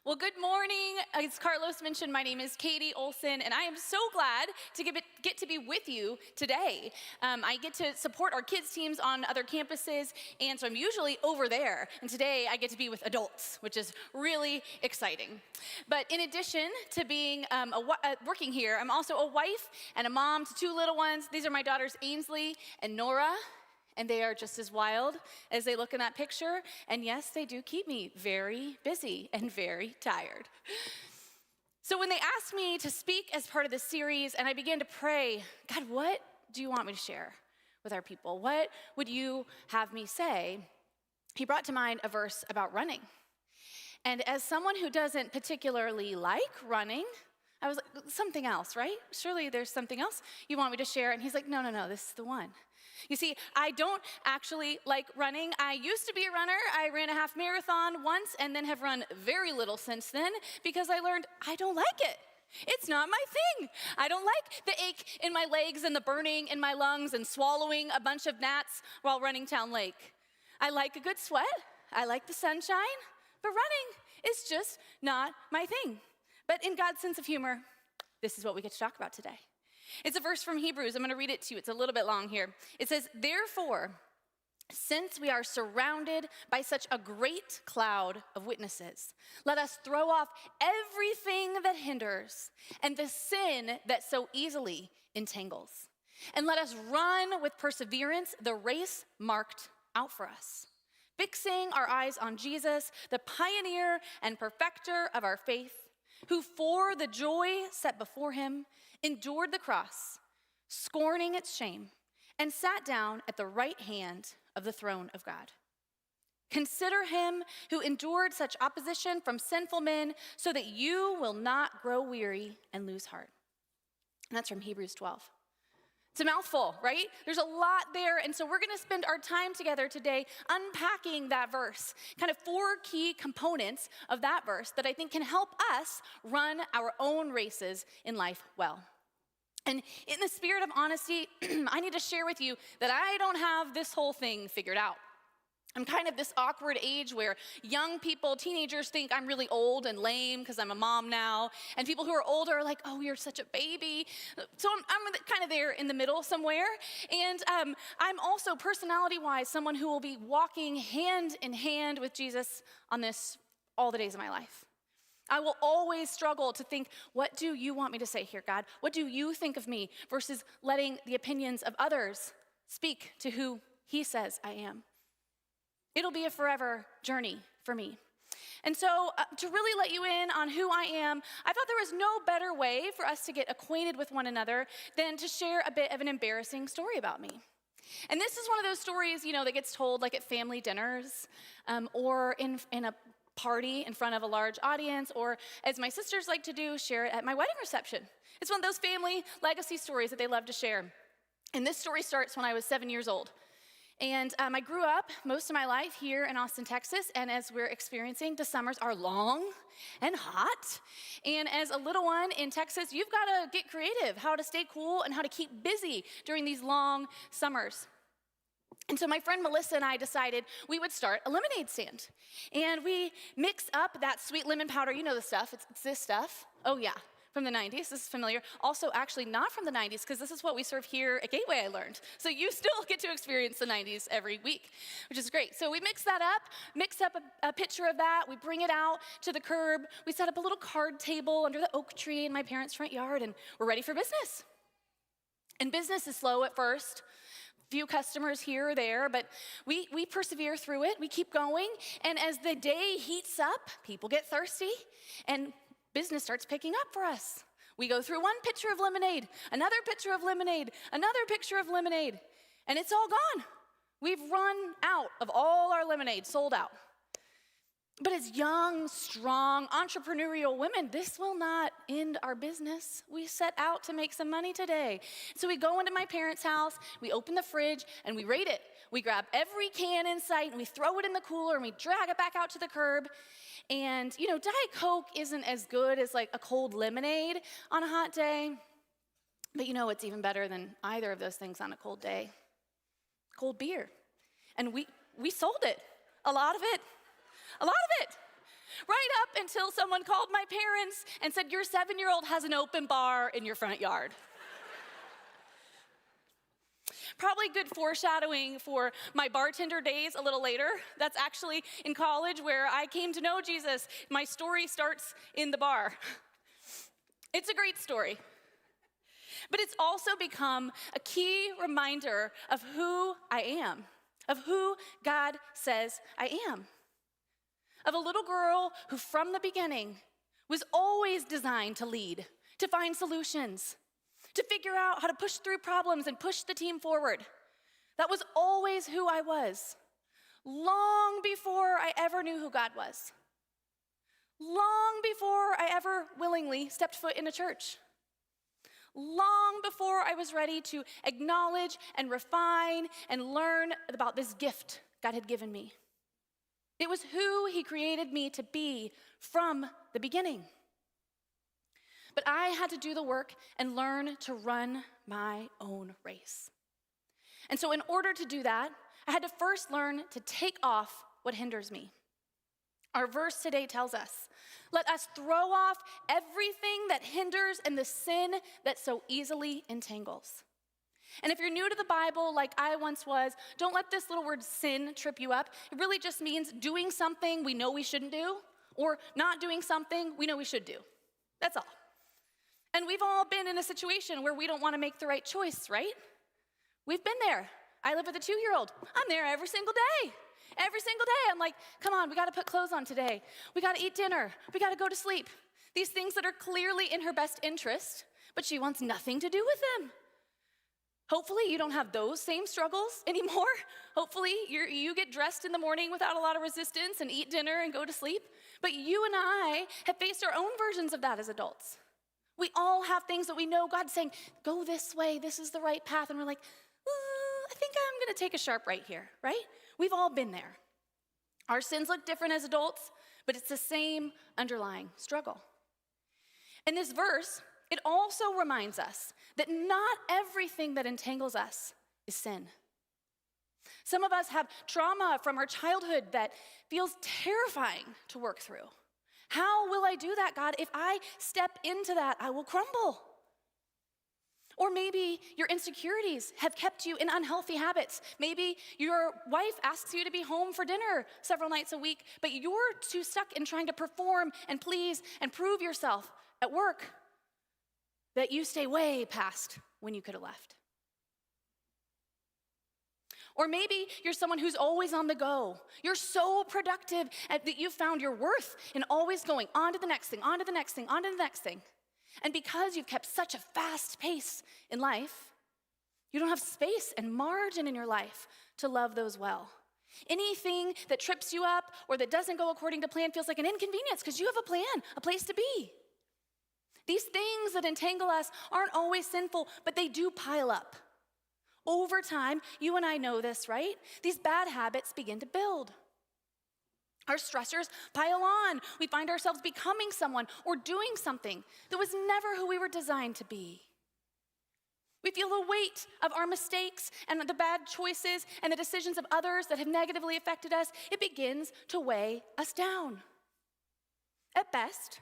Well, good morning. As Carlos mentioned, my name is Katie Olson, and I am so glad to get to be with you today. I get to support our kids' teams on other campuses, and so I'm usually over there. And today I get to be with adults, which is really exciting. But in addition to being working here, I'm also a wife and a mom to two little ones. These are my daughters, Ainsley and Nora. And they are just as wild as they look in that picture. And yes, they do keep me very busy and very tired. So when they asked me to speak as part of this series, and I began to pray, God, what do you want me to share with our people? What would you have me say? He brought to mind a verse about running. And as someone who doesn't particularly like running, I was like, something else, right? Surely there's something else you want me to share. And he's like, no, this is the one. You see, I don't actually like running. I used to be a runner. I ran a half marathon once and then have run very little since then because I learned I don't like it. It's not my thing. I don't like the ache in my legs and the burning in my lungs and swallowing a bunch of gnats while running Town Lake. I like a good sweat. I like the sunshine, but running is just not my thing. But in God's sense of humor, this is what we get to talk about today. It's a verse from Hebrews. I'm going to read it to you. It's a little bit long here. It says, therefore, since we are surrounded by such a great cloud of witnesses, let us throw off everything that hinders and the sin that so easily entangles. And let us run with perseverance the race marked out for us, fixing our eyes on Jesus, the pioneer and perfecter of our faith, who for the joy set before him endured the cross, scorning its shame, and sat down at the right hand of the throne of God. Consider him who endured such opposition from sinful men so that you will not grow weary and lose heart. And that's from Hebrews 12. It's a mouthful, right? There's a lot there, and so we're going to spend our time together today unpacking that verse, kind of four key components of that verse that I think can help us run our own races in life well. And in the spirit of honesty, I need to share with you that I don't have this whole thing figured out. I'm kind of this awkward age where young people, teenagers think I'm really old and lame because I'm a mom now. And people who are older are like, oh, you're such a baby. So I'm kind of there in the middle somewhere. And I'm also personality-wise someone who will be walking hand in hand with Jesus on this all the days of my life. I will always struggle to think, what do you want me to say here, God? What do you think of me? Versus letting the opinions of others speak to who he says I am. It'll be a forever journey for me. And so to really let you in on who I am, I thought there was no better way for us to get acquainted with one another than to share a bit of an embarrassing story about me. And this is one of those stories, that gets told like at family dinners or in a party in front of a large audience, or as my sisters like to do, share it at my wedding reception. It's one of those family legacy stories that they love to share. And this story starts when I was 7 years old. And I grew up most of my life here in Austin, Texas, and as we're experiencing, the summers are long and hot. And as a little one in Texas, you've got to get creative, how to stay cool and how to keep busy during these long summers. And so my friend Melissa and I decided we would start a lemonade stand. And we mix up that sweet lemon powder, you know the stuff, it's this stuff. Oh yeah. From the 90s, this is familiar. Also, actually not from the 90s, because this is what we serve here at Gateway, I learned. So you still get to experience the 90s every week, which is great. So we mix up a picture of that. We bring it out to the curb. We set up a little card table under the oak tree in my parents' front yard, and we're ready for business. And business is slow at first. Few customers here or there, but we persevere through it. We keep going. And as the day heats up, people get thirsty, and business starts picking up for us. We go through one pitcher of lemonade, another pitcher of lemonade, another pitcher of lemonade, and it's all gone. We've run out of all our lemonade, sold out. But as young, strong, entrepreneurial women, this will not end our business. We set out to make some money today. So we go into my parents' house, we open the fridge, and we rate it. We grab every can in sight, and we throw it in the cooler, and we drag it back out to the curb. And, Diet Coke isn't as good as like a cold lemonade on a hot day. But what's even better than either of those things on a cold day? Cold beer. And we sold it. A lot of it. Right up until someone called my parents and said, your 7-year-old has an open bar in your front yard. Probably good foreshadowing for my bartender days a little later. That's actually in college where I came to know Jesus. My story starts in the bar. It's a great story. But it's also become a key reminder of who I am, of who God says I am, of a little girl who from the beginning was always designed to lead, to find solutions, to figure out how to push through problems and push the team forward. That was always who I was, long before I ever knew who God was, long before I ever willingly stepped foot in a church, long before I was ready to acknowledge and refine and learn about this gift God had given me. It was who he created me to be from the beginning. But I had to do the work and learn to run my own race. And so in order to do that, I had to first learn to take off what hinders me. Our verse today tells us, let us throw off everything that hinders and the sin that so easily entangles. And if you're new to the Bible, like I once was, don't let this little word sin trip you up. It really just means doing something we know we shouldn't do, or not doing something we know we should do. That's all. And we've all been in a situation where we don't want to make the right choice, right? We've been there. I live with a 2-year-old. I'm there every single day. Every single day, I'm like, come on, we got to put clothes on today. We got to eat dinner. We got to go to sleep. These things that are clearly in her best interest, but she wants nothing to do with them. Hopefully you don't have those same struggles anymore. Hopefully you get dressed in the morning without a lot of resistance and eat dinner and go to sleep. But you and I have faced our own versions of that as adults. We all have things that we know God's saying, go this way, this is the right path. And we're like, I think I'm gonna take a sharp right here, right? We've all been there. Our sins look different as adults, but it's the same underlying struggle. In this verse, it also reminds us that not everything that entangles us is sin. Some of us have trauma from our childhood that feels terrifying to work through. How will I do that, God? If I step into that, I will crumble. Or maybe your insecurities have kept you in unhealthy habits. Maybe your wife asks you to be home for dinner several nights a week, but you're too stuck in trying to perform and please and prove yourself at work that you stay way past when you could have left. Or maybe you're someone who's always on the go. You're so productive that you've found your worth in always going on to the next thing, on to the next thing, on to the next thing. And because you've kept such a fast pace in life, you don't have space and margin in your life to love those well. Anything that trips you up or that doesn't go according to plan feels like an inconvenience because you have a plan, a place to be. These things that entangle us aren't always sinful, but they do pile up. Over time, you and I know this, right? These bad habits begin to build. Our stressors pile on. We find ourselves becoming someone or doing something that was never who we were designed to be. We feel the weight of our mistakes and the bad choices and the decisions of others that have negatively affected us. It begins to weigh us down. At best,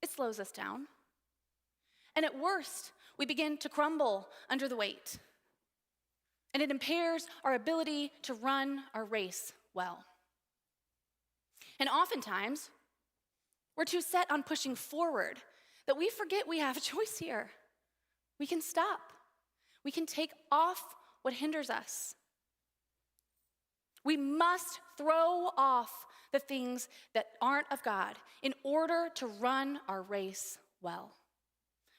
it slows us down. And at worst, we begin to crumble under the weight. And it impairs our ability to run our race well. And oftentimes, we're too set on pushing forward that we forget we have a choice here. We can stop. We can take off what hinders us. We must throw off the things that aren't of God in order to run our race well.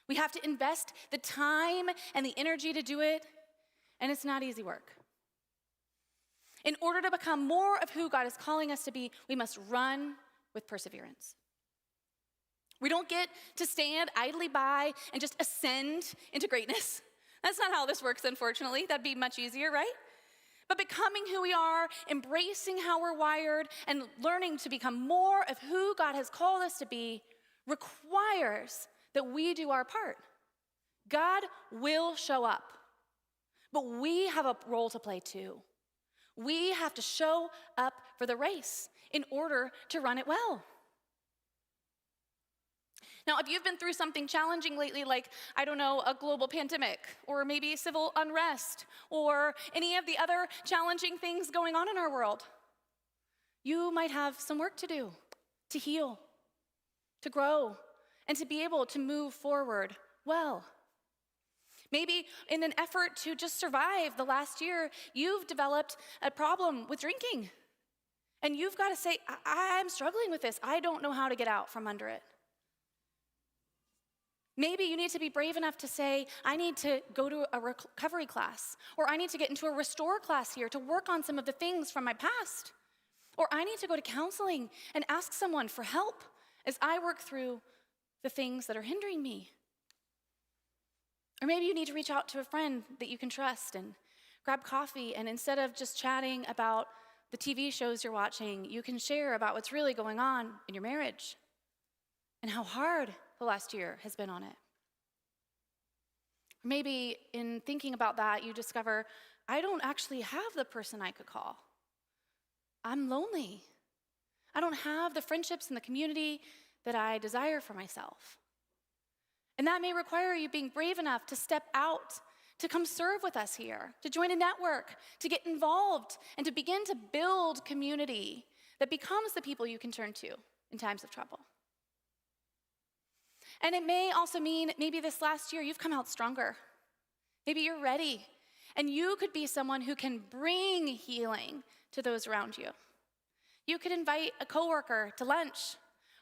We have to invest the time and the energy to do it, and it's not easy work. In order to become more of who God is calling us to be, we must run with perseverance. We don't get to stand idly by and just ascend into greatness. That's not how this works, unfortunately. That'd be much easier, right? But becoming who we are, embracing how we're wired, and learning to become more of who God has called us to be requires that we do our part. God will show up, but we have a role to play too. We have to show up for the race in order to run it well. Now, if you've been through something challenging lately, like, I don't know, a global pandemic, or maybe civil unrest, or any of the other challenging things going on in our world, you might have some work to do to heal, to grow, and to be able to move forward well. Maybe in an effort to just survive the last year, you've developed a problem with drinking. And you've got to say, I'm struggling with this. I don't know how to get out from under it. Maybe you need to be brave enough to say, I need to go to a recovery class, or I need to get into a restore class here to work on some of the things from my past. Or I need to go to counseling and ask someone for help as I work through the things that are hindering me. Or maybe you need to reach out to a friend that you can trust and grab coffee, and instead of just chatting about the TV shows you're watching, you can share about what's really going on in your marriage and how hard the last year has been on it. Or maybe in thinking about that, you discover, I don't actually have the person I could call. I'm lonely. I don't have the friendships and the community that I desire for myself. And that may require you being brave enough to step out, to come serve with us here, to join a network, to get involved, and to begin to build community that becomes the people you can turn to in times of trouble. And it may also mean maybe this last year you've come out stronger. Maybe you're ready, and you could be someone who can bring healing to those around you. You could invite a coworker to lunch,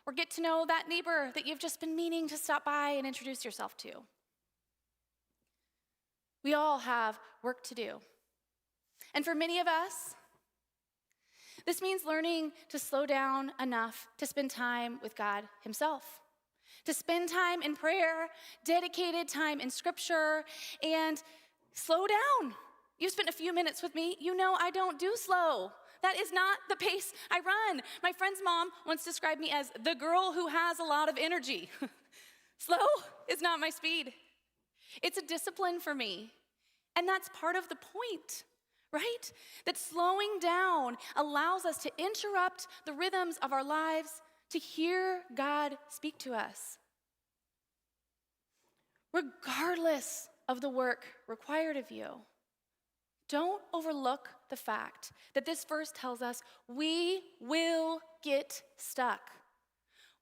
or get to know that neighbor that you've just been meaning to stop by and introduce yourself to. We all have work to do. And for many of us, this means learning to slow down enough to spend time with God Himself, to spend time in prayer, dedicated time in Scripture, and slow down. You've spent a few minutes with me. You know I don't do slow. That is not the pace I run. My friend's mom once described me as the girl who has a lot of energy. Slow is not my speed. It's a discipline for me. And that's part of the point, right? That slowing down allows us to interrupt the rhythms of our lives to hear God speak to us. Regardless of the work required of you, don't overlook the fact that this verse tells us we will get stuck.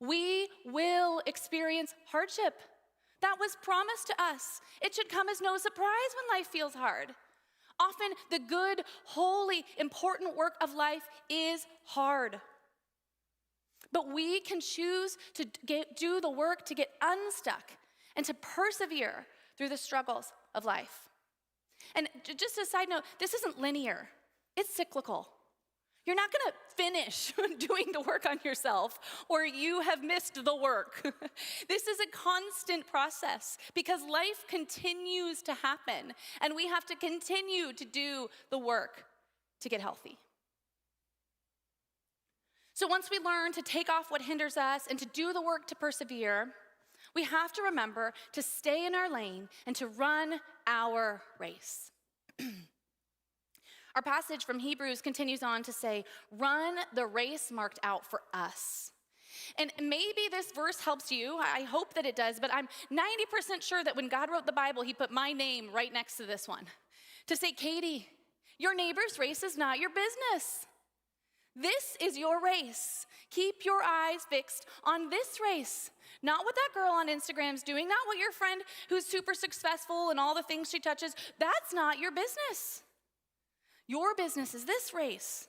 We will experience hardship. That was promised to us. It should come as no surprise when life feels hard. Often the good, holy, important work of life is hard. But we can choose to do the work to get unstuck and to persevere through the struggles of life. And just a side note, this isn't linear. It's cyclical. You're not going to finish doing the work on yourself, or you have missed the work. This is a constant process because life continues to happen, and we have to continue to do the work to get healthy. So once we learn to take off what hinders us and to do the work to persevere, we have to remember to stay in our lane and to run our race. Our passage from Hebrews continues on to say, run the race marked out for us. And maybe this verse helps you. I hope that it does, but I'm 90% sure that when God wrote the Bible, He put my name right next to this one to say, Katie, your neighbor's race is not your business. This is your race. Keep your eyes fixed on this race. Not what that girl on Instagram's doing, not what your friend who's super successful and all the things she touches. That's not your business. Your business is this race.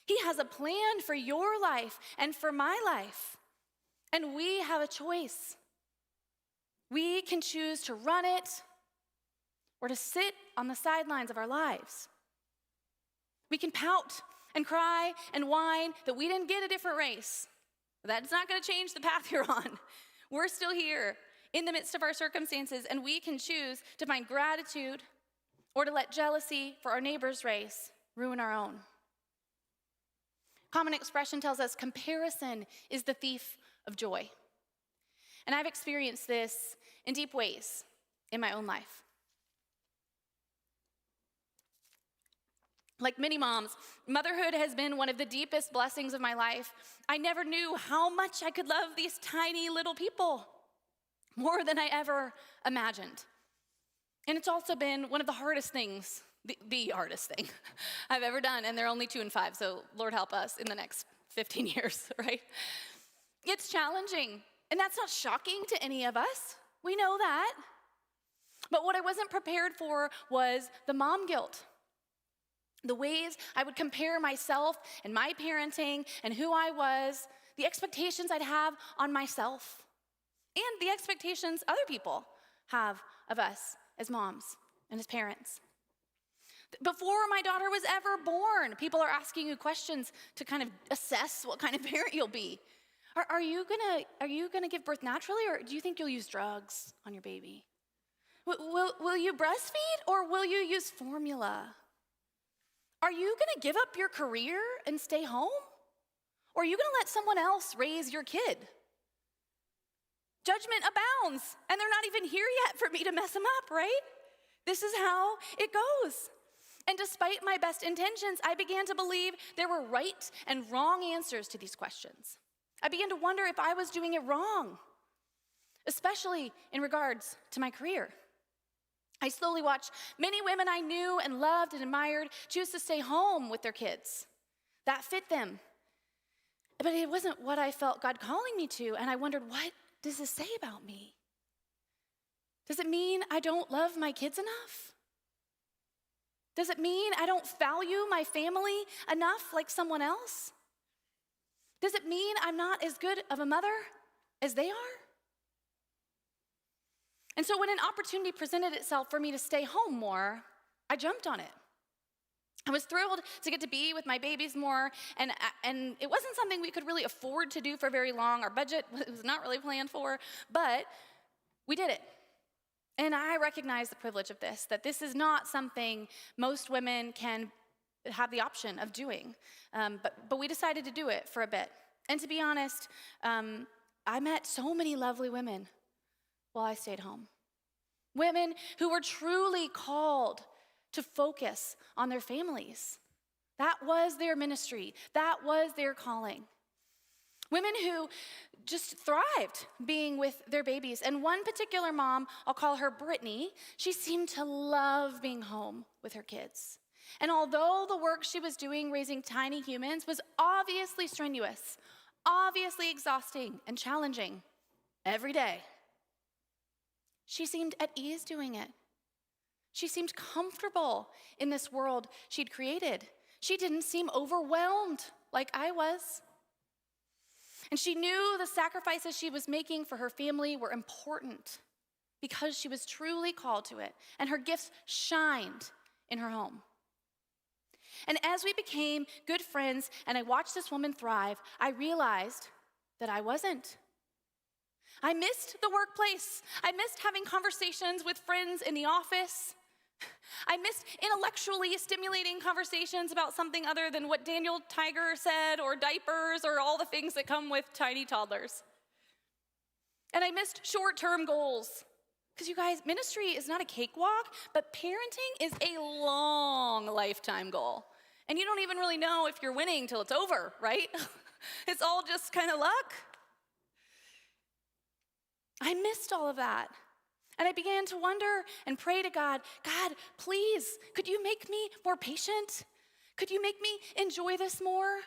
He has a plan for your life and for my life. And we have a choice. We can choose to run it or to sit on the sidelines of our lives. We can pout and cry and whine that we didn't get a different race. That's not going to change the path you're on. We're still here in the midst of our circumstances, and we can choose to find gratitude or to let jealousy for our neighbor's race ruin our own. Common expression tells us comparison is the thief of joy. And I've experienced this in deep ways in my own life. Like many moms, motherhood has been one of the deepest blessings of my life. I never knew how much I could love these tiny little people, more than I ever imagined. And it's also been one of the hardest things, the hardest thing I've ever done, and they're only 2 and 5, so Lord help us in the next 15 years, right? It's challenging, and that's not shocking to any of us. We know that. But what I wasn't prepared for was the mom guilt. The ways I would compare myself and my parenting and who I was, the expectations I'd have on myself, and the expectations other people have of us as moms and as parents. Before my daughter was ever born, people are asking you questions to kind of assess what kind of parent you'll be. Are you gonna give birth naturally, or do you think you'll use drugs on your baby? Will you breastfeed, or will you use formula? Are you gonna give up your career and stay home? Or are you gonna let someone else raise your kid? Judgment abounds, and they're not even here yet for me to mess them up, right? This is how it goes. And despite my best intentions, I began to believe there were right and wrong answers to these questions. I began to wonder if I was doing it wrong, especially in regards to my career. I slowly watched many women I knew and loved and admired choose to stay home with their kids. That fit them. But it wasn't what I felt God calling me to, and I wondered, what does this say about me? Does it mean I don't love my kids enough? Does it mean I don't value my family enough like someone else? Does it mean I'm not as good of a mother as they are? And so when an opportunity presented itself for me to stay home more, I jumped on it. I was thrilled to get to be with my babies more, and it wasn't something we could really afford to do for very long. Our budget was not really planned for, but we did it. And I recognize the privilege of this, that this is not something most women can have the option of doing. But we decided to do it for a bit. And to be honest, I met so many lovely women while I stayed home. Women who were truly called to focus on their families. That was their ministry. That was their calling. Women who just thrived being with their babies. And one particular mom, I'll call her Brittany, she seemed to love being home with her kids. And although the work she was doing raising tiny humans was obviously strenuous, obviously exhausting and challenging every day, she seemed at ease doing it. She seemed comfortable in this world she'd created. She didn't seem overwhelmed like I was. And she knew the sacrifices she was making for her family were important because she was truly called to it, and her gifts shined in her home. And as we became good friends and I watched this woman thrive, I realized that I wasn't. I missed the workplace. I missed having conversations with friends in the office. I missed intellectually stimulating conversations about something other than what Daniel Tiger said, or diapers, or all the things that come with tiny toddlers. And I missed short-term goals. Because you guys, ministry is not a cakewalk, but parenting is a long lifetime goal. And you don't even really know if you're winning till it's over, right? It's all just kind of luck. I missed all of that. And I began to wonder and pray to God, God, please, could you make me more patient? Could you make me enjoy this more?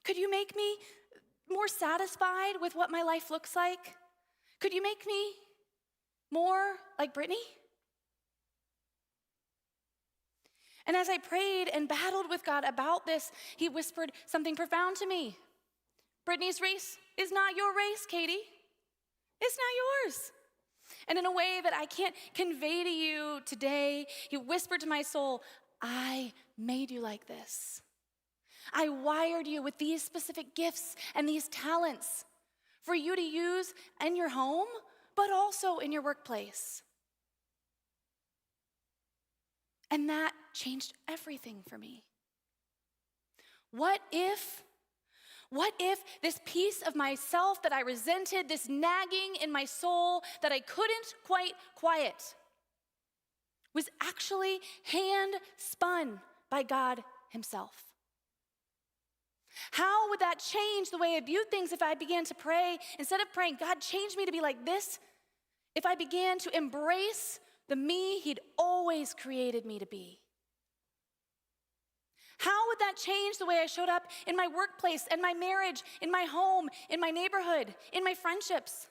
Could you make me more satisfied with what my life looks like? Could you make me more like Brittany? And as I prayed and battled with God about this, he whispered something profound to me. Brittany's race is not your race, Katie. It's not yours. And in a way that I can't convey to you today, he whispered to my soul, I made you like this. I wired you with these specific gifts and these talents for you to use in your home, but also in your workplace. And that changed everything for me. What if this piece of myself that I resented, this nagging in my soul that I couldn't quite quiet, was actually hand spun by God himself. How would that change the way I viewed things if I began to pray, instead of praying, God, change me to be like this, if I began to embrace the me he'd always created me to be? How would that change the way I showed up in my workplace, in my marriage, in my home, in my neighborhood, in my friendships?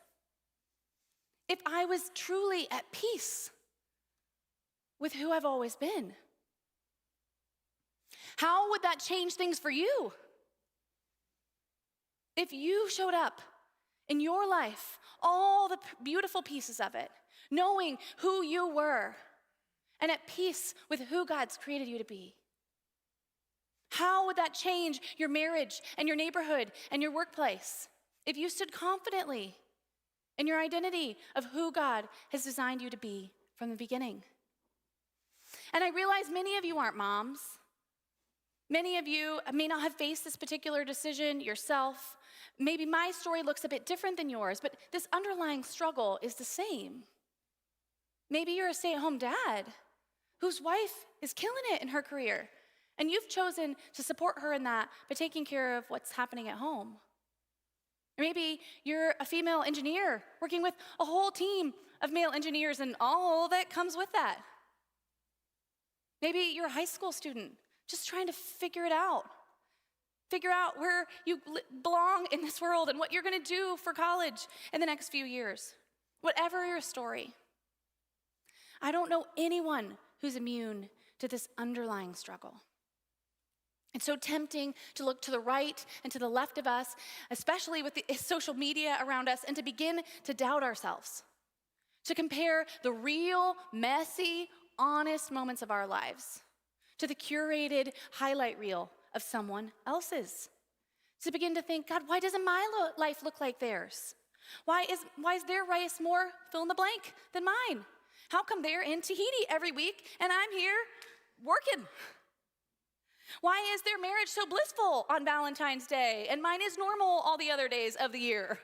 If I was truly at peace with who I've always been? How would that change things for you? If you showed up in your life, all the beautiful pieces of it, knowing who you were and at peace with who God's created you to be, how would that change your marriage and your neighborhood and your workplace if you stood confidently in your identity of who God has designed you to be from the beginning? And I realize many of you aren't moms. Many of you may not have faced this particular decision yourself. Maybe my story looks a bit different than yours, but this underlying struggle is the same. Maybe you're a stay-at-home dad whose wife is killing it in her career, and you've chosen to support her in that by taking care of what's happening at home. Or maybe you're a female engineer working with a whole team of male engineers and all that comes with that. Maybe you're a high school student just trying to figure out where you belong in this world and what you're going to do for college in the next few years. Whatever your story, I don't know anyone who's immune to this underlying struggle. It's so tempting to look to the right and to the left of us, especially with the social media around us, and to begin to doubt ourselves, to compare the real, messy, honest moments of our lives to the curated highlight reel of someone else's. To begin to think, God, why doesn't my life look like theirs? Why is their race more fill in the blank than mine? How come they're in Tahiti every week and I'm here working? Why is their marriage so blissful on Valentine's Day and mine is normal all the other days of the year?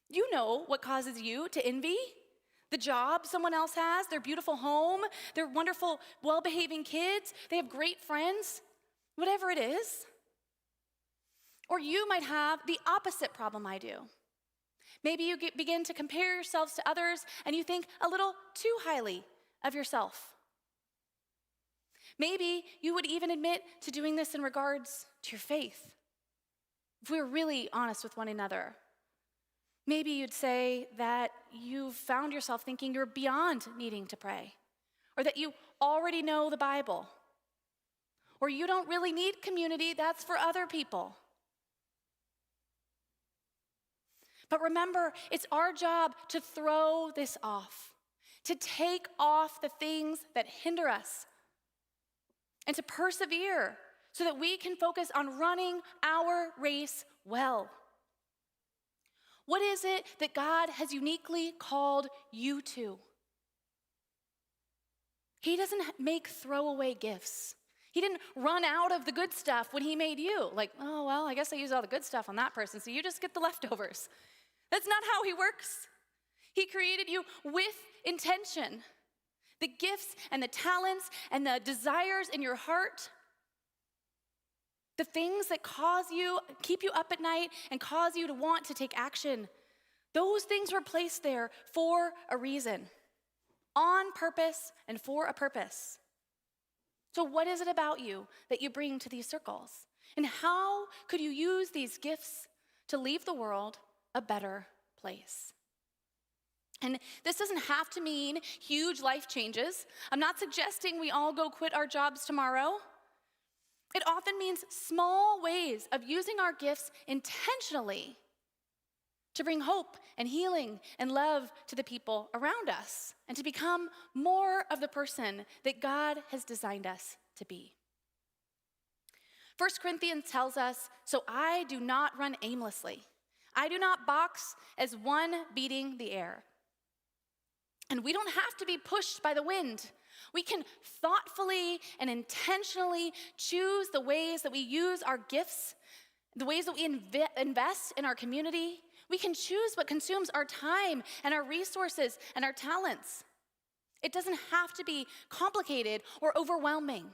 You know what causes you to envy. The job someone else has, their beautiful home, their wonderful, well-behaving kids, they have great friends, whatever it is. Or you might have the opposite problem I do. Maybe you begin to compare yourselves to others and you think a little too highly of yourself. Maybe you would even admit to doing this in regards to your faith, if we were really honest with one another. Maybe you'd say that you've found yourself thinking you're beyond needing to pray, or that you already know the Bible, or you don't really need community, that's for other people. But remember, it's our job to throw this off, to take off the things that hinder us, and to persevere so that we can focus on running our race well. What is it that God has uniquely called you to? He doesn't make throwaway gifts. He didn't run out of the good stuff when he made you. Like, oh, well, I guess I used all the good stuff on that person, so you just get the leftovers. That's not how he works. He created you with intention. The gifts and the talents and the desires in your heart, the things that keep you up at night and cause you to want to take action, those things were placed there for a reason, on purpose and for a purpose. So what is it about you that you bring to these circles? And how could you use these gifts to leave the world a better place? And this doesn't have to mean huge life changes. I'm not suggesting we all go quit our jobs tomorrow. It often means small ways of using our gifts intentionally to bring hope and healing and love to the people around us and to become more of the person that God has designed us to be. 1 Corinthians tells us, "So I do not run aimlessly. I do not box as one beating the air." And we don't have to be pushed by the wind. We can thoughtfully and intentionally choose the ways that we use our gifts, the ways that we invest in our community. We can choose what consumes our time and our resources and our talents. It doesn't have to be complicated or overwhelming.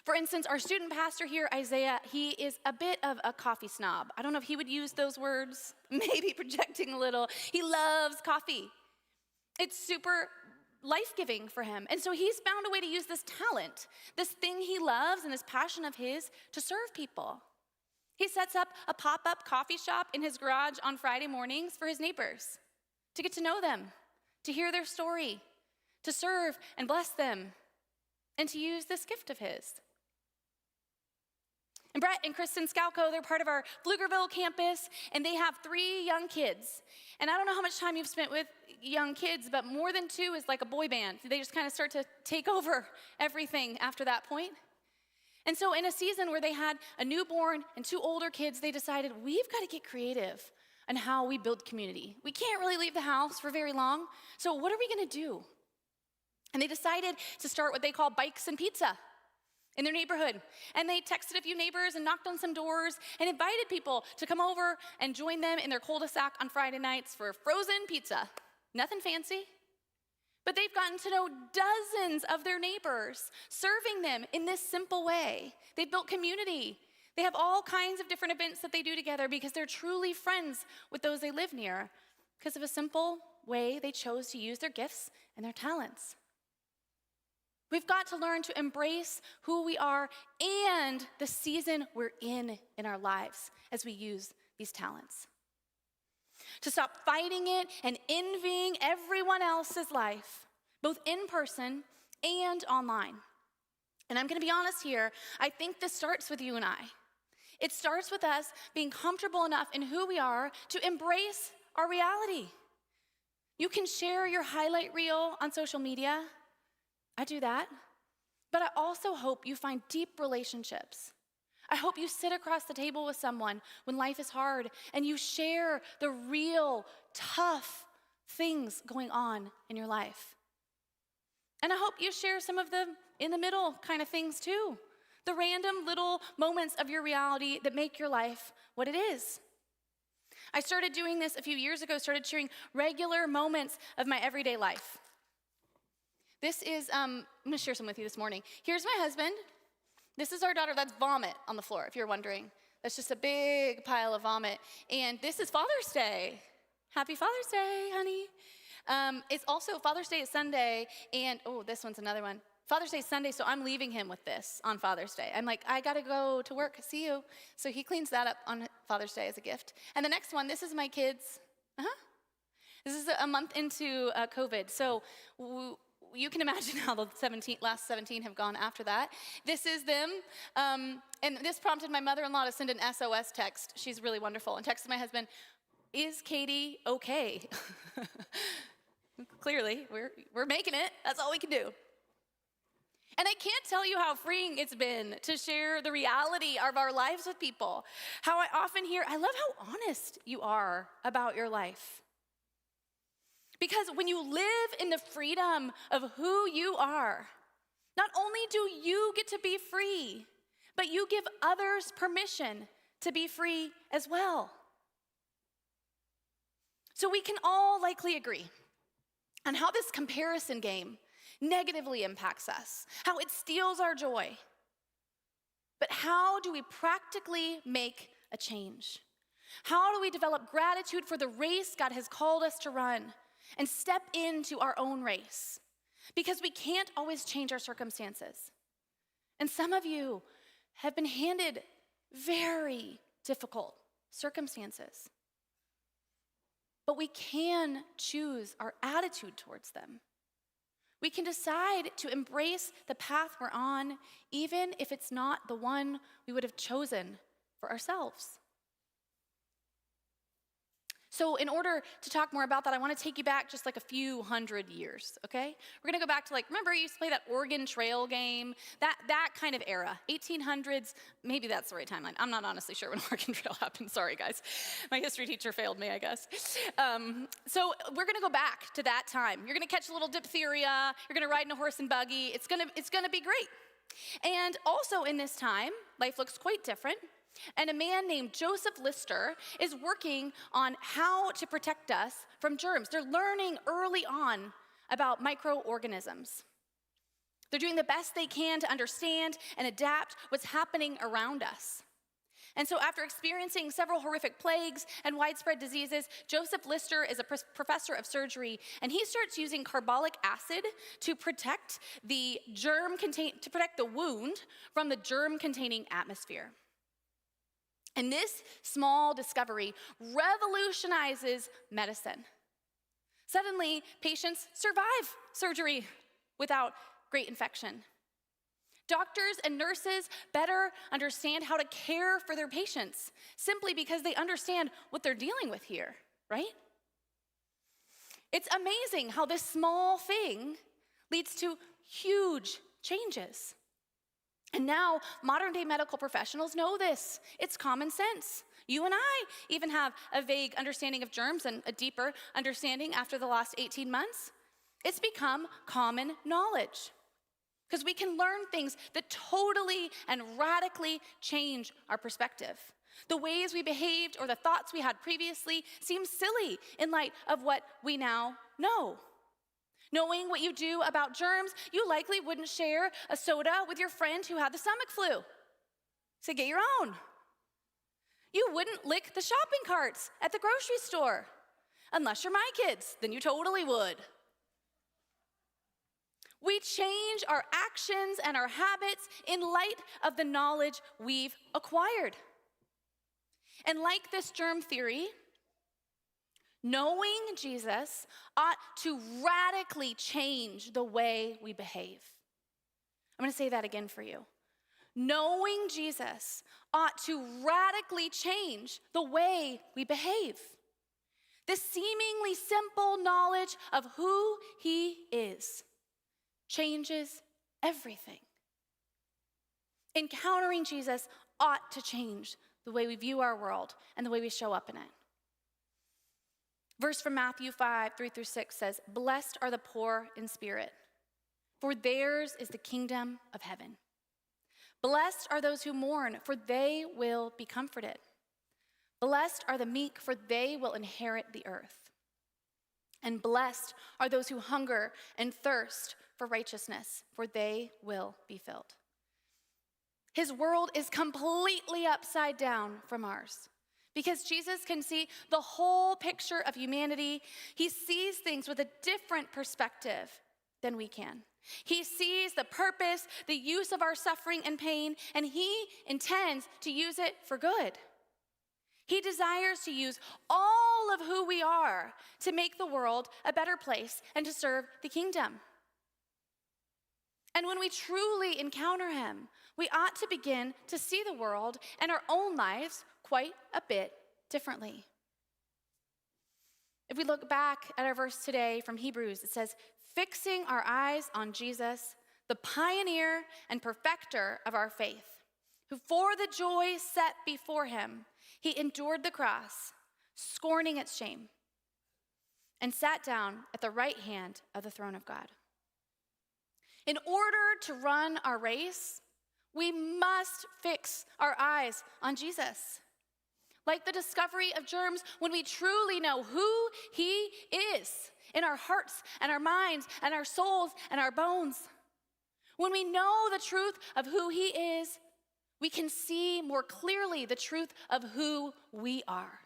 For instance, our student pastor here, Isaiah, he is a bit of a coffee snob. I don't know if he would use those words, maybe projecting a little. He loves coffee. It's super life-giving for him. And so he's found a way to use this talent, this thing he loves and this passion of his to serve people. He sets up a pop-up coffee shop in his garage on Friday mornings for his neighbors, to get to know them, to hear their story, to serve and bless them, and to use this gift of his. And Brett and Kristen Scalco, they're part of our Pflugerville campus, and they have 3 young kids. And I don't know how much time you've spent with young kids, but more than 2 is like a boy band. They just kind of start to take over everything after that point. And so in a season where they had a newborn and 2 older kids, they decided, we've got to get creative on how we build community. We can't really leave the house for very long, so what are we gonna do? And they decided to start what they call Bikes and Pizza in their neighborhood. And they texted a few neighbors and knocked on some doors and invited people to come over and join them in their cul-de-sac on Friday nights for frozen pizza. Nothing fancy. But they've gotten to know dozens of their neighbors, serving them in this simple way. They've built community. They have all kinds of different events that they do together because they're truly friends with those they live near because of a simple way they chose to use their gifts and their talents. We've got to learn to embrace who we are and the season we're in our lives as we use these talents. To stop fighting it and envying everyone else's life, both in person and online. And I'm gonna be honest here, I think this starts with you and I. It starts with us being comfortable enough in who we are to embrace our reality. You can share your highlight reel on social media. I do that. But I also hope you find deep relationships. I hope you sit across the table with someone when life is hard and you share the real, tough things going on in your life. And I hope you share some of the in the middle kind of things too. The random little moments of your reality that make your life what it is. I started doing this a few years ago, started sharing regular moments of my everyday life. This is, I'm gonna share some with you this morning. Here's my husband. This is our daughter. That's vomit on the floor, if you're wondering. That's just a big pile of vomit. And this is Father's Day. Happy Father's Day, honey. It's also, Father's Day is Sunday, and oh, this one's another one. Father's Day is Sunday, so I'm leaving him with this on Father's Day. I'm like, I gotta go to work, see you. So he cleans that up on Father's Day as a gift. And the next one, this is my kids. This is a month into COVID, so you can imagine how the last 17 have gone after that. This is them, and this prompted my mother-in-law to send an SOS text. She's really wonderful, and texted my husband, is Katie okay? Clearly, we're making it. That's all we can do. And I can't tell you how freeing it's been to share the reality of our lives with people. How I often hear, I love how honest you are about your life. Because when you live in the freedom of who you are, not only do you get to be free, but you give others permission to be free as well. So we can all likely agree on how this comparison game negatively impacts us, how it steals our joy. But how do we practically make a change? How do we develop gratitude for the race God has called us to run? And step into our own race, because we can't always change our circumstances. And some of you have been handed very difficult circumstances, but we can choose our attitude towards them. We can decide to embrace the path we're on, even if it's not the one we would have chosen for ourselves. So in order to talk more about that, I want to take you back just like a few hundred years, okay? We're going to go back to remember you used to play that Oregon Trail game? That kind of era, 1800s, maybe that's the right timeline. I'm not honestly sure when Oregon Trail happened. Sorry, guys. My history teacher failed me, I guess. So we're going to go back to that time. You're going to catch a little diphtheria. You're going to ride in a horse and buggy. It's going to be great. And also in this time, life looks quite different. And a man named Joseph Lister is working on how to protect us from germs. They're learning early on about microorganisms. They're doing the best they can to understand and adapt what's happening around us. And so after experiencing several horrific plagues and widespread diseases, Joseph Lister is a professor of surgery, and he starts using carbolic acid to protect the wound from the germ-containing atmosphere. And this small discovery revolutionizes medicine. Suddenly, patients survive surgery without great infection. Doctors and nurses better understand how to care for their patients simply because they understand what they're dealing with here, right? It's amazing how this small thing leads to huge changes. And now modern day medical professionals know this. It's common sense. You and I even have a vague understanding of germs and a deeper understanding after the last 18 months. It's become common knowledge. Because we can learn things that totally and radically change our perspective. The ways we behaved or the thoughts we had previously seem silly in light of what we now know. Knowing what you do about germs, you likely wouldn't share a soda with your friend who had the stomach flu. So get your own. You wouldn't lick the shopping carts at the grocery store. Unless you're my kids, then you totally would. We change our actions and our habits in light of the knowledge we've acquired. And like this germ theory, knowing Jesus ought to radically change the way we behave. I'm going to say that again for you. Knowing Jesus ought to radically change the way we behave. This seemingly simple knowledge of who he is changes everything. Encountering Jesus ought to change the way we view our world and the way we show up in it. Verse from Matthew 5:3-6 says, "Blessed are the poor in spirit, for theirs is the kingdom of heaven. Blessed are those who mourn, for they will be comforted. Blessed are the meek, for they will inherit the earth. And blessed are those who hunger and thirst for righteousness, for they will be filled." His world is completely upside down from ours. Because Jesus can see the whole picture of humanity, he sees things with a different perspective than we can. He sees the purpose, the use of our suffering and pain, and he intends to use it for good. He desires to use all of who we are to make the world a better place and to serve the kingdom. And when we truly encounter him, we ought to begin to see the world and our own lives quite a bit differently. If we look back at our verse today from Hebrews, it says, "Fixing our eyes on Jesus, the pioneer and perfecter of our faith, who for the joy set before him, he endured the cross, scorning its shame, and sat down at the right hand of the throne of God." In order to run our race, we must fix our eyes on Jesus. Like the discovery of germs, when we truly know who he is in our hearts and our minds and our souls and our bones, when we know the truth of who he is, we can see more clearly the truth of who we are.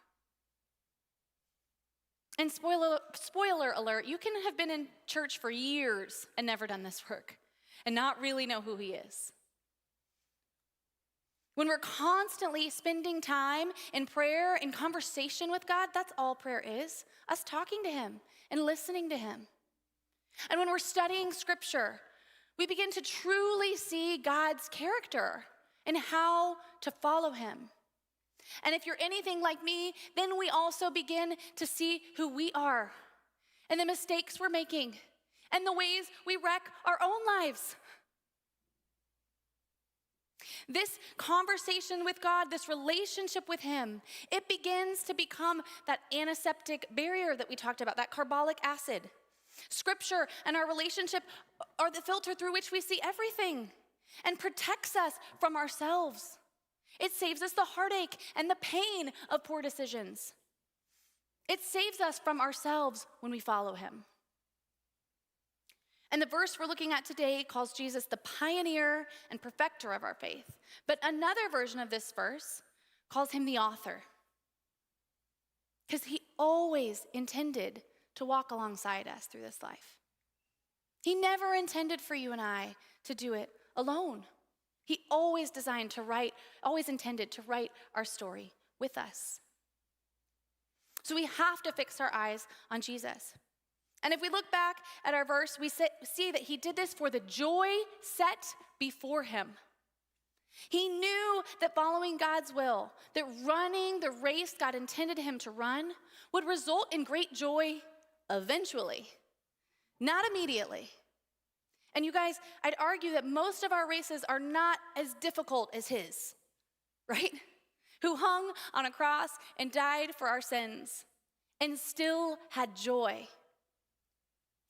And spoiler alert, you can have been in church for years and never done this work and not really know who he is. When we're constantly spending time in prayer and conversation with God, that's all prayer is, us talking to him and listening to him. And when we're studying scripture, we begin to truly see God's character and how to follow him. And if you're anything like me, then we also begin to see who we are and the mistakes we're making and the ways we wreck our own lives. This conversation with God, this relationship with him, it begins to become that antiseptic barrier that we talked about, that carbolic acid. Scripture and our relationship are the filter through which we see everything and protects us from ourselves. It saves us the heartache and the pain of poor decisions. It saves us from ourselves when we follow him. And the verse we're looking at today calls Jesus the pioneer and perfecter of our faith. But another version of this verse calls him the author, because he always intended to walk alongside us through this life. He never intended for you and I to do it alone. He always intended to write our story with us. So we have to fix our eyes on Jesus. And if we look back at our verse, we see that he did this for the joy set before him. He knew that following God's will, that running the race God intended him to run, would result in great joy eventually, not immediately. And you guys, I'd argue that most of our races are not as difficult as his, right? Who hung on a cross and died for our sins and still had joy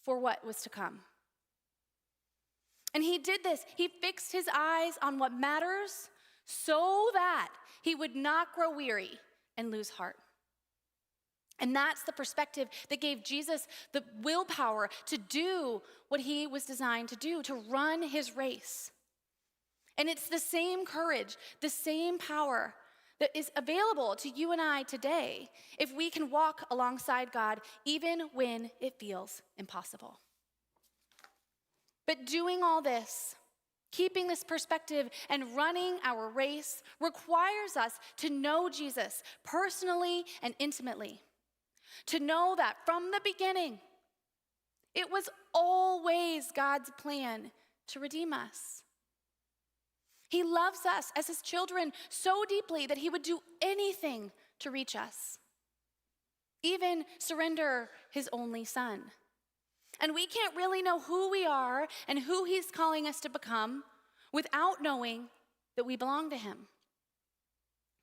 for what was to come. And he did this. He fixed his eyes on what matters so that he would not grow weary and lose heart. And that's the perspective that gave Jesus the willpower to do what he was designed to do, to run his race. And it's the same courage, the same power that is available to you and I today if we can walk alongside God even when it feels impossible. But doing all this, keeping this perspective and running our race requires us to know Jesus personally and intimately. To know that from the beginning, it was always God's plan to redeem us. He loves us as his children so deeply that he would do anything to reach us, even surrender his only son. And we can't really know who we are and who he's calling us to become without knowing that we belong to him.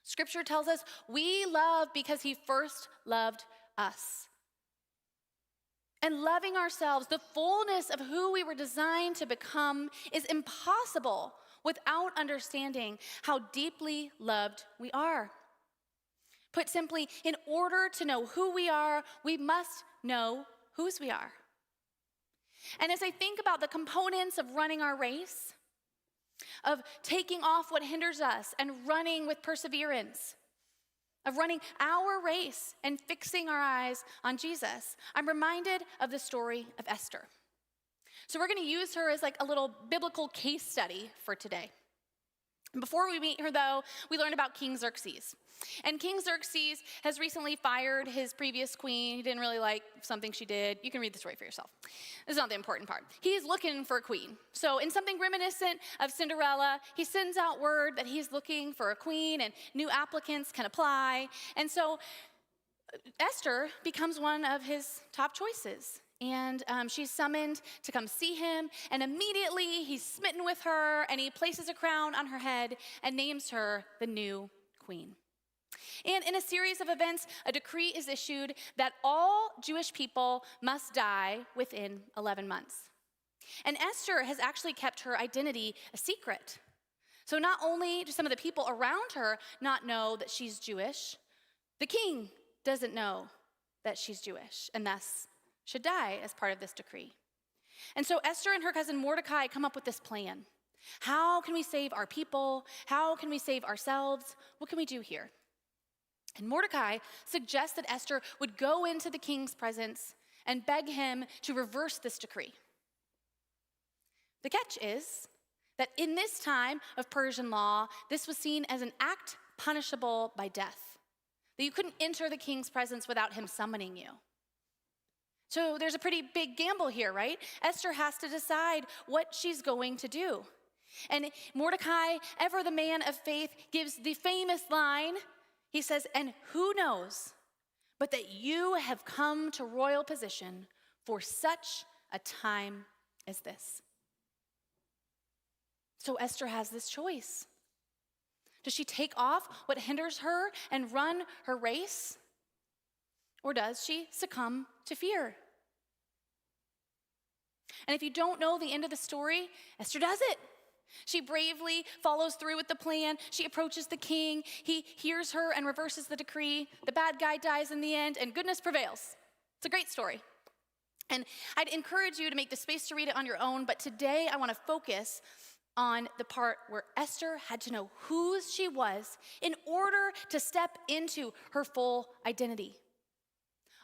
Scripture tells us we love because he first loved us. And loving ourselves, the fullness of who we were designed to become, is impossible without understanding how deeply loved we are. Put simply, in order to know who we are, we must know whose we are. And as I think about the components of running our race, of taking off what hinders us and running with perseverance, of running our race and fixing our eyes on Jesus, I'm reminded of the story of Esther. So we're going to use her as like a little biblical case study for today. Before we meet her, though, we learn about King Xerxes. And King Xerxes has recently fired his previous queen. He didn't really like something she did. You can read the story for yourself. This is not the important part. He's looking for a queen. So in something reminiscent of Cinderella, he sends out word that he's looking for a queen and new applicants can apply. And so Esther becomes one of his top choices. And she's summoned to come see him, and immediately he's smitten with her, and he places a crown on her head and names her the new queen. And in a series of events, a decree is issued that all Jewish people must die within 11 months. And Esther has actually kept her identity a secret. So not only do some of the people around her not know that she's Jewish, the king doesn't know that she's Jewish, and thus should die as part of this decree. And so Esther and her cousin Mordecai come up with this plan. How can we save our people? How can we save ourselves? What can we do here? And Mordecai suggests that Esther would go into the king's presence and beg him to reverse this decree. The catch is that in this time of Persian law, this was seen as an act punishable by death, that you couldn't enter the king's presence without him summoning you. So there's a pretty big gamble here, right? Esther has to decide what she's going to do. And Mordecai, ever the man of faith, gives the famous line. He says, "And who knows but that you have come to royal position for such a time as this?" So Esther has this choice. Does she take off what hinders her and run her race? Or does she succumb to fear? And if you don't know the end of the story, Esther does it. She bravely follows through with the plan. She approaches the king. He hears her and reverses the decree. The bad guy dies in the end, and goodness prevails. It's a great story. And I'd encourage you to make the space to read it on your own, but today I want to focus on the part where Esther had to know who she was in order to step into her full identity.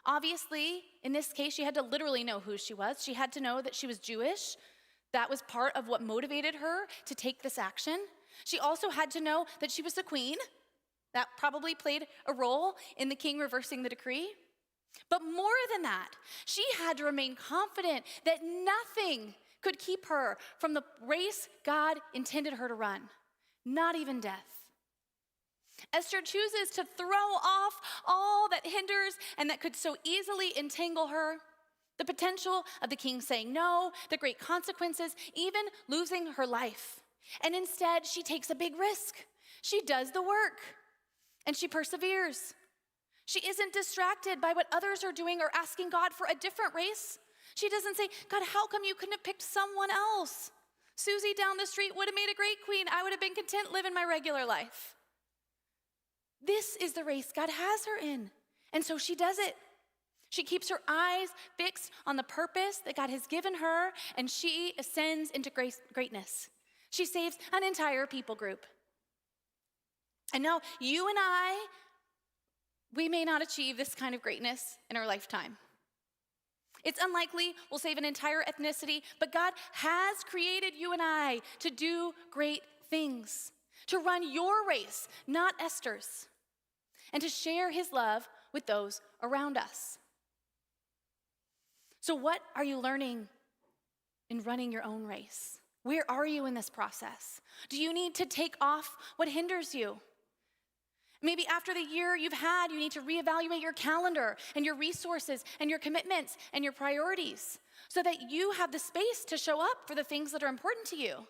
Obviously, in this case, she had to literally know who she was. She had to know that she was Jewish. That was part of what motivated her to take this action. She also had to know that she was the queen. That probably played a role in the king reversing the decree. But more than that, she had to remain confident that nothing could keep her from the race God intended her to run, not even death. Esther chooses to throw off all that hinders and that could so easily entangle her. The potential of the king saying no, the great consequences, even losing her life. And instead, she takes a big risk. She does the work, and she perseveres. She isn't distracted by what others are doing or asking God for a different race. She doesn't say, God, how come you couldn't have picked someone else? Susie down the street would have made a great queen. I would have been content living my regular life. This is the race God has her in, and so she does it. She keeps her eyes fixed on the purpose that God has given her, and she ascends into greatness. She saves an entire people group. And now, you and I, we may not achieve this kind of greatness in our lifetime. It's unlikely we'll save an entire ethnicity, but God has created you and I to do great things, to run your race, not Esther's, and to share his love with those around us. So what are you learning in running your own race? Where are you in this process? Do you need to take off what hinders you? Maybe after the year you've had, you need to reevaluate your calendar and your resources and your commitments and your priorities so that you have the space to show up for the things that are important to you.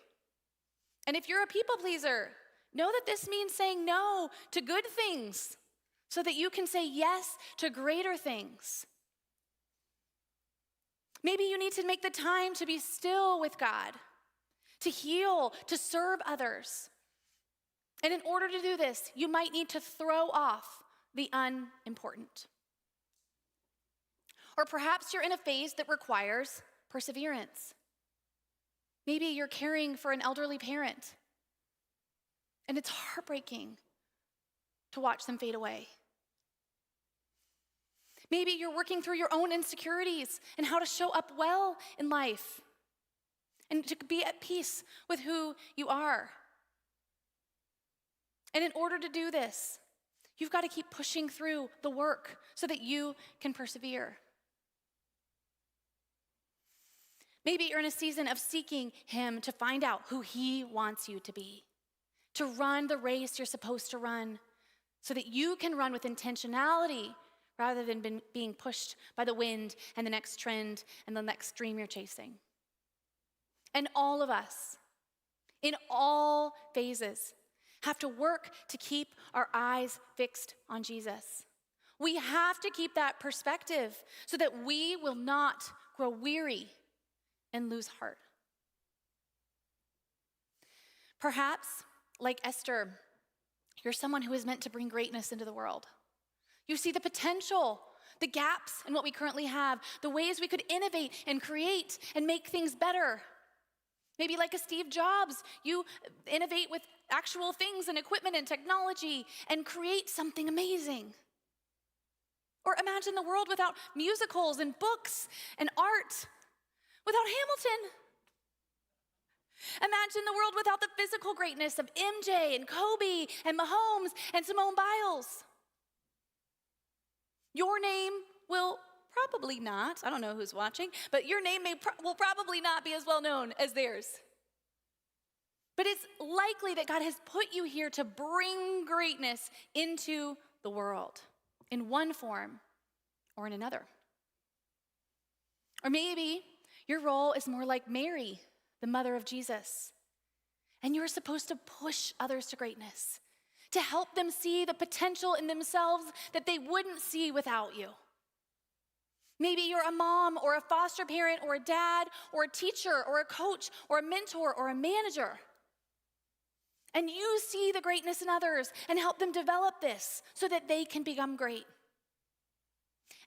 And if you're a people pleaser, know that this means saying no to good things so that you can say yes to greater things. Maybe you need to make the time to be still with God, to heal, to serve others. And in order to do this, you might need to throw off the unimportant. Or perhaps you're in a phase that requires perseverance. Maybe you're caring for an elderly parent, and it's heartbreaking to watch them fade away. Maybe you're working through your own insecurities and how to show up well in life and to be at peace with who you are. And in order to do this, you've got to keep pushing through the work so that you can persevere. Maybe you're in a season of seeking him to find out who he wants you to be, to run the race you're supposed to run so that you can run with intentionality rather than being pushed by the wind and the next trend and the next dream you're chasing. And all of us, in all phases, have to work to keep our eyes fixed on Jesus. We have to keep that perspective so that we will not grow weary and lose heart. Perhaps, like Esther, you're someone who is meant to bring greatness into the world. You see the potential, the gaps in what we currently have, the ways we could innovate and create and make things better. Maybe like a Steve Jobs, you innovate with actual things and equipment and technology and create something amazing. Or imagine the world without musicals and books and art, without Hamilton. Imagine the world without the physical greatness of MJ and Kobe and Mahomes and Simone Biles. Your name will probably not, I don't know who's watching, but your name will probably not be as well known as theirs. But it's likely that God has put you here to bring greatness into the world in one form or in another. Or maybe your role is more like Mary, the mother of Jesus, and you're supposed to push others to greatness, to help them see the potential in themselves that they wouldn't see without you. Maybe you're a mom or a foster parent or a dad or a teacher or a coach or a mentor or a manager. And you see the greatness in others and help them develop this so that they can become great.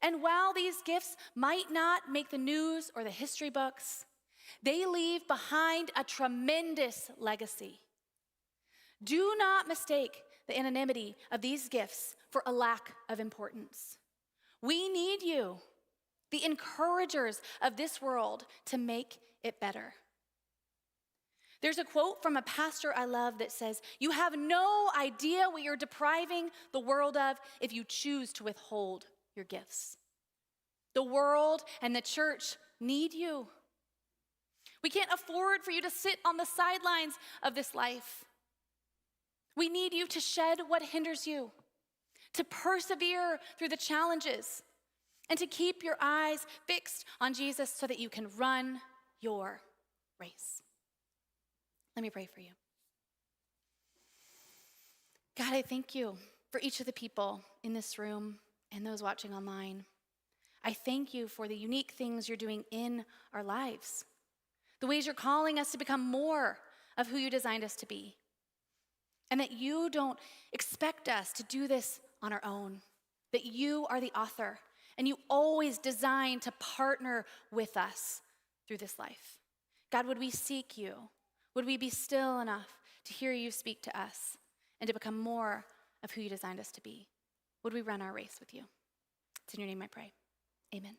And while these gifts might not make the news or the history books, they leave behind a tremendous legacy. Do not mistake the anonymity of these gifts for a lack of importance. We need you, the encouragers of this world, to make it better. There's a quote from a pastor I love that says, "You have no idea what you're depriving the world of if you choose to withhold your gifts." The world and the church need you. We can't afford for you to sit on the sidelines of this life. We need you to shed what hinders you, to persevere through the challenges, and to keep your eyes fixed on Jesus so that you can run your race. Let me pray for you. God, I thank you for each of the people in this room and those watching online. I thank you for the unique things you're doing in our lives, the ways you're calling us to become more of who you designed us to be, and that you don't expect us to do this on our own, that you are the author, and you always design to partner with us through this life. God, would we seek you? Would we be still enough to hear you speak to us and to become more of who you designed us to be? Would we run our race with you? It's in your name I pray. Amen.